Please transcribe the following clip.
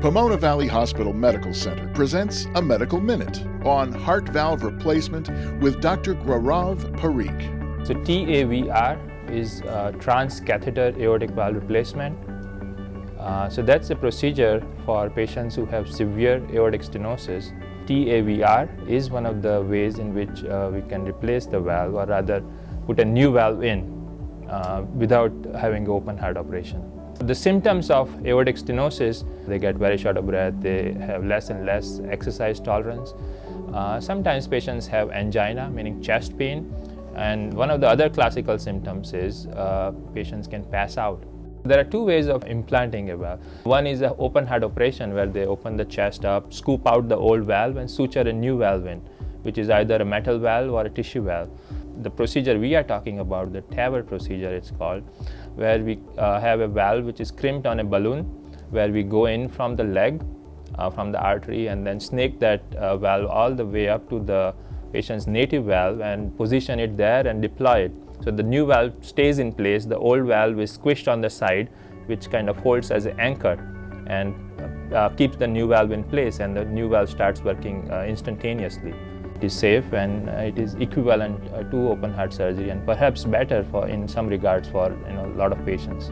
Pomona Valley Hospital Medical Center presents a Medical Minute on heart valve replacement with Dr. Gaurav Parikh. So TAVR is transcatheter aortic valve replacement. So that's a procedure for patients who have severe aortic stenosis. TAVR is one of the ways in which we can replace the valve, or rather put a new valve in without having open heart operation. The symptoms of aortic stenosis: they get very short of breath, they have less and less exercise tolerance. Sometimes patients have angina, meaning chest pain, and one of the other classical symptoms is patients can pass out. There are two ways of implanting a valve. One is an open heart operation, where they open the chest up, scoop out the old valve and suture a new valve in, which is either a metal valve or a tissue valve. The procedure we are talking about, the TAVR procedure it's called, where we have a valve which is crimped on a balloon, where we go in from the leg, from the artery, and then snake that valve all the way up to the patient's native valve and position it there and deploy it. So the new valve stays in place, the old valve is squished on the side, which kind of holds as an anchor and keeps the new valve in place, and the new valve starts working instantaneously. It is safe and it is equivalent to open heart surgery, and perhaps better in some regards for a lot of patients.